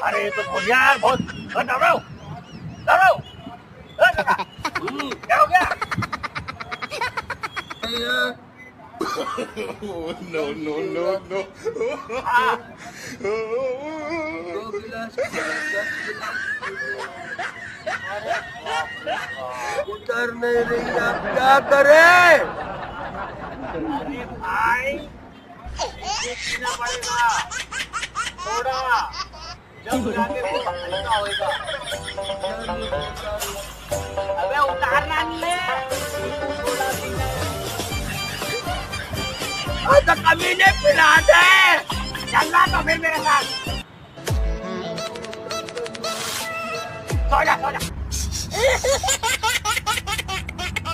अरे तो हो गया यार बहुत दौड़ो दौड़ो क्या हो गया no, no, no, no. हाँ, दो गिलास उतर नहीं रही, आप क्या करें? अरे भाई ये पीना पड़ेगा थोड़ा जब जाके वो हल्का होएगा अबे उतारना नहीं है थोड़ा पीना है तो कभी नहीं पिला दे। चलना तो फिर मेरे साथ सो जा